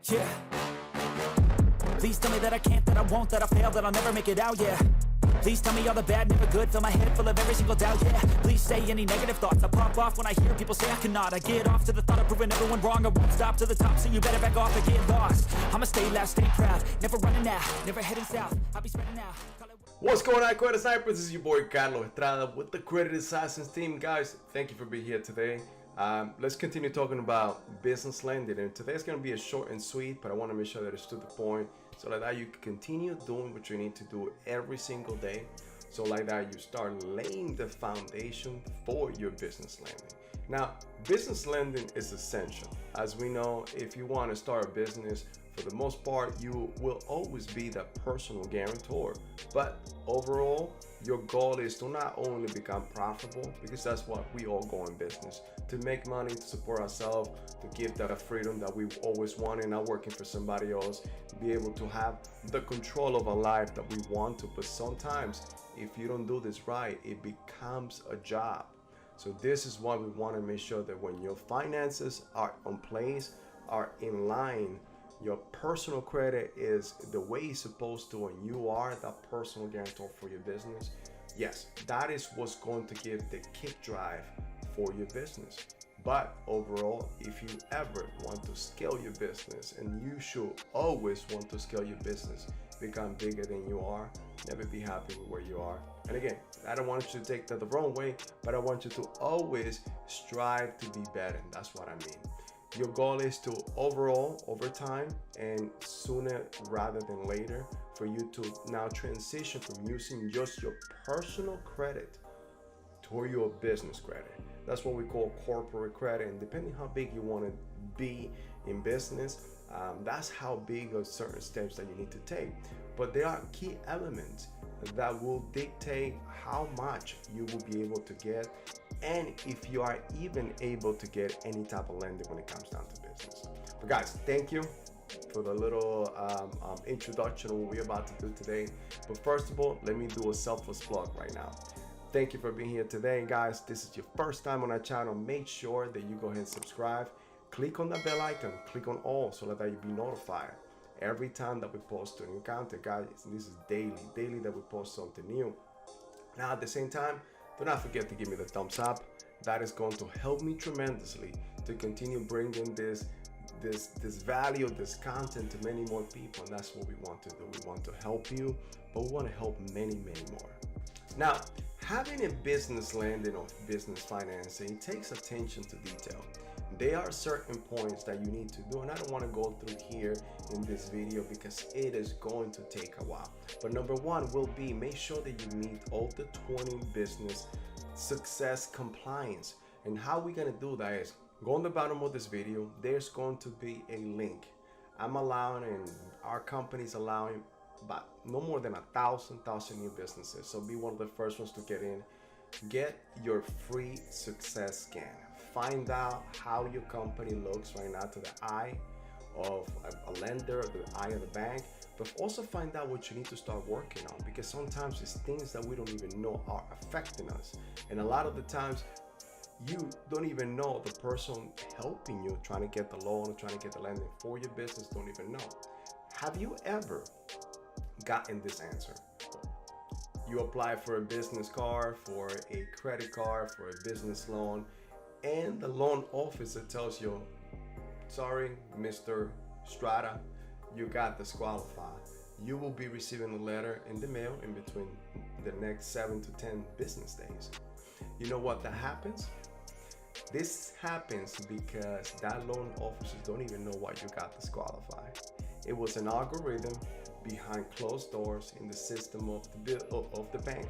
Yeah. Please tell me that I can't, that I won't, that I fail, that I'll never make it out, yeah. Please tell me all the bad, never good, fill my head full of every single doubt, yeah. Please say any negative thoughts, I pop off when I hear people say I cannot. I get off to the thought of proving everyone wrong, I won't stop to the top, so you better back off and get lost. I'ma stay loud, stay proud, never running out, never heading south, I'll be spreading out. What's going on, Credit Snipers? This is your boy Carlos Estrada with the Credit Assassins team. Guys, thank you for being here today. Let's continue talking about business lending, and today's going to be a short and sweet, but I want to make sure that it's to the point so that you can continue doing what you need to do every single day, so like that you start laying the foundation for your business lending. Now, business lending is essential. As we know, if you want to start a business, for the most part, you will always be the personal guarantor. But overall, your goal is to not only become profitable, because that's what we all go in business, to make money, to support ourselves, to give that freedom that we've always wanted, not working for somebody else, be able to have the control of a life that we want to. But sometimes, if you don't do this right, it becomes a job. So this is why we want to make sure that when your finances are in place, are in line, your personal credit is the way it's supposed to, and you are the personal guarantor for your business. Yes, that is what's going to give the kick drive for your business. But overall, if you ever want to scale your business, and you should always want to scale your business, become bigger than you are, never be happy with where you are. And again, I don't want you to take that the wrong way, but I want you to always strive to be better. And that's what I mean. Your goal is to overall, over time, and sooner rather than later, for you to now transition from using just your personal credit to your business credit. That's what we call corporate credit. And depending how big you want to be in business, that's how big of certain steps that you need to take. But there are key elements that will dictate how much you will be able to get, and if you are even able to get any type of lending when it comes down to business. But guys, thank you for the little introduction of what we're about to do today. But first of all, let me do a selfless plug right now. Thank you for being here today. And guys, this is your first time on our channel, make sure that you go ahead and subscribe. Click on the bell icon, click on all, so that you be notified every time that we post a new content. Guys, this is daily that we post something new. Now at the same time, do not forget to give me the thumbs up. That is going to help me tremendously to continue bringing this value, this content to many more people. And that's what we want to do. We want to help you, but we want to help many more. Now, having a business lending or business financing takes attention to detail. There are certain points that you need to do, and I don't want to go through here in this video because it is going to take a while. But number one will be, make sure that you meet all the 20 business success compliance. And how we're going to do that is, go on the bottom of this video, there's going to be a link. I'm allowing, and our company's allowing, but no more than 1,000 new businesses. So be one of the first ones to get in. Get your free success scan. Find out how your company looks right now to the eye of a lender, the eye of the bank, but also find out what you need to start working on, because sometimes it's things that we don't even know are affecting us. And a lot of the times you don't even know the person helping you, trying to get the loan or trying to get the lending for your business, don't even know. Have you ever gotten this answer? You apply for a business card, for a credit card, for a business loan, and the loan officer tells you, sorry, Mr. Estrada, you got disqualified. You will be receiving a letter in the mail in between the next 7 to 10 business days. You know what that happens? This happens because that loan officers don't even know why you got disqualified. It was an algorithm behind closed doors in the system of the bank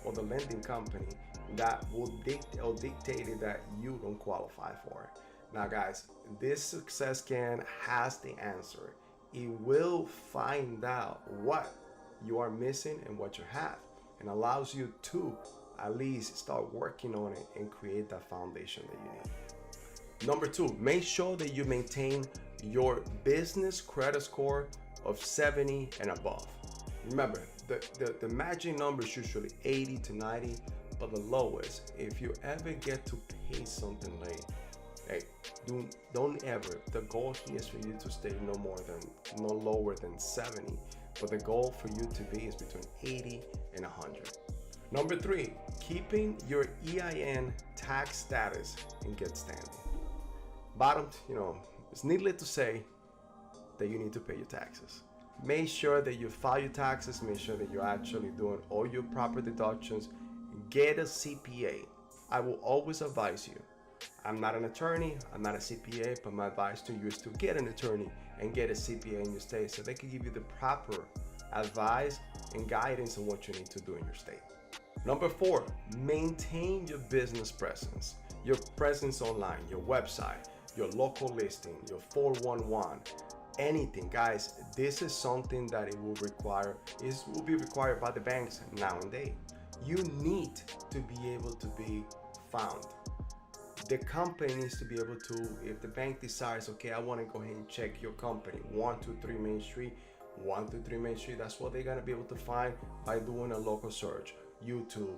or the lending company that will dictate that you don't qualify for it. Now guys, this success scan has the answer. It will find out what you are missing and what you have, and allows you to at least start working on it and create that foundation that you need. Number two, make sure that you maintain your business credit score of 70 and above. Remember, the magic number is usually 80 to 90, but the lowest, if you ever get to pay something late, Hey, don't ever. The goal here is for you to stay no lower than 70, but the goal for you to be is between 80 and 100. Number 3, keeping your EIN tax status in good standing. Bottom, it's needless to say that you need to pay your taxes. Make sure that you file your taxes. Make sure that you're actually doing all your proper deductions. Get a CPA. I will always advise you. I'm not an attorney, I'm not a CPA, but my advice to you is to get an attorney and get a CPA in your state so they can give you the proper advice and guidance on what you need to do in your state. Number 4, maintain your business presence. Your presence online, your website, your local listing, your 411, anything. Guys, this is something that will be required by the banks nowadays. You need to be able to be found. The company needs to be able to, if the bank decides, okay, I want to go ahead and check your company, 123 Main Street, 123 Main Street, that's what they're going to be able to find by doing a local search. YouTube,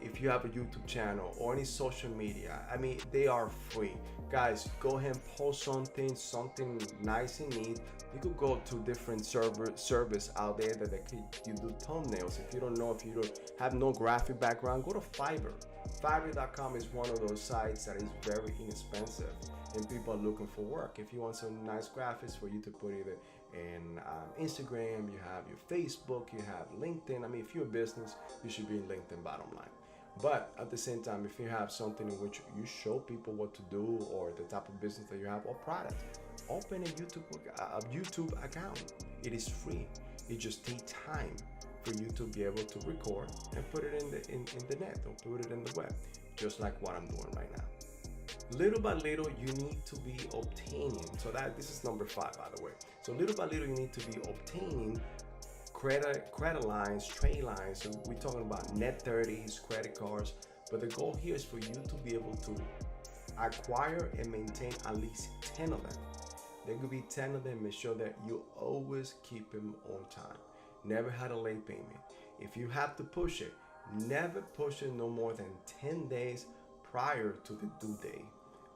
if you have a YouTube channel or any social media, I mean, they are free. Guys, go ahead and post something nice and neat. You could go to different service out there that you do thumbnails. If you don't have no graphic background, go to Fiverr. Fiverr.com is one of those sites that is very inexpensive and people are looking for work. If you want some nice graphics for you to put either in Instagram, you have your Facebook, you have LinkedIn. I mean, if you're a business, you should be in LinkedIn, bottom line. But at the same time, if you have something in which you show people what to do or the type of business that you have or product, open a YouTube account. It is free. It just takes time for you to be able to record and put it in the net or put it in the web, just like what I'm doing right now. Little by little, you need to be obtaining. So this is number 5, by the way. So little by little, you need to be obtaining credit lines, trade lines. So we're talking about net 30s, credit cards. But the goal here is for you to be able to acquire and maintain at least 10 of them. There could be 10 of them. Make sure that you always keep them on time. Never had a late payment. If you have to push it, never push it no more than 10 days prior to the due date.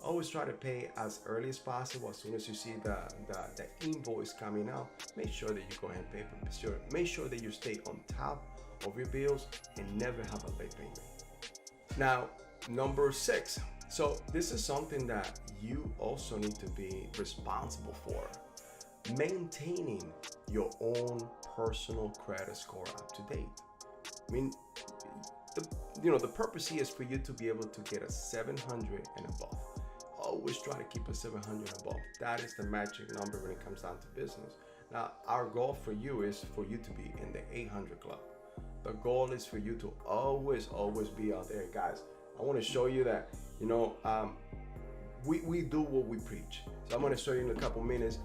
Always try to pay as early as possible. As soon as you see the invoice coming out, make sure that you go ahead and pay for it. Make sure that you stay on top of your bills and never have a late payment. Now, number 6. So this is something that you also need to be responsible for. Maintaining your own personal credit score up to date. I mean, the purpose here is for you to be able to get a 700 and above. Always try to keep a 700 above. That is the magic number when it comes down to business. Now, our goal for you is for you to be in the 800 club. The goal is for you to always be out there. Guys, I want to show you that, we do what we preach. So I'm going to show you in a couple minutes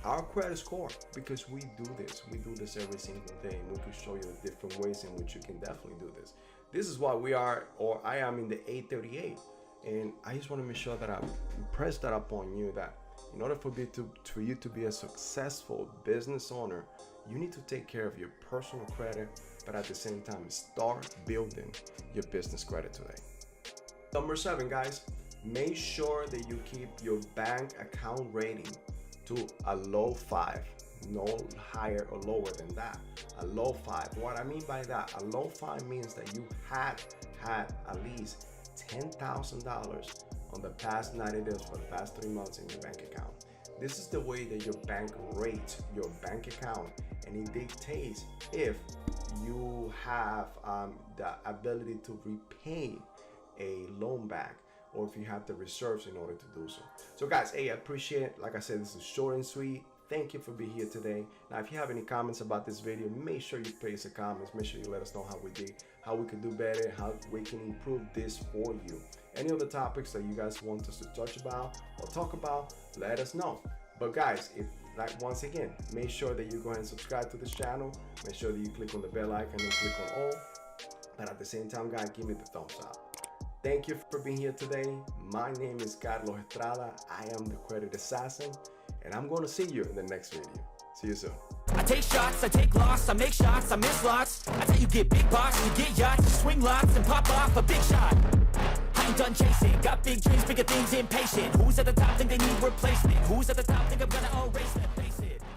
our credit score, because we do this every single day, and we can show you the different ways in which you can definitely do this. This is why I am in the 838, and I just want to make sure that I press that upon you, that in order for you to be a successful business owner, you need to take care of your personal credit, but at the same time start building your business credit today. Number 7, guys, make sure that you keep your bank account rating to a low 5, no higher or lower than that. A low 5. What I mean by that, a low 5 means that you had at least $10,000 on the past 90 days for the past 3 months in your bank account. This is the way that your bank rates your bank account, and it dictates if you have the ability to repay a loan back, or if you have the reserves in order to do so. So guys, hey, I appreciate it. Like I said, this is short and sweet. Thank you for being here today. Now, if you have any comments about this video, make sure you place the comments. Make sure you let us know how we did, how we could do better, how we can improve this for you. Any other topics that you guys want us to touch about or talk about, let us know. But guys, once again, make sure that you go ahead and subscribe to this channel. Make sure that you click on the bell icon and click on all. But at the same time, guys, give me the thumbs up. Thank you for being here today. My name is Carlos Estrada. I am the Credit Assassin, and I'm going to see you in the next video. See you soon. I take shots, I take loss, I make shots, I miss lots. I tell you get big box, you get yachts, you swing lots and pop off a big shot. I ain't done chasing? Got big dreams, bigger things, impatient. Who's at the top think they need replacement? Who's at the top think I'm gonna erase them?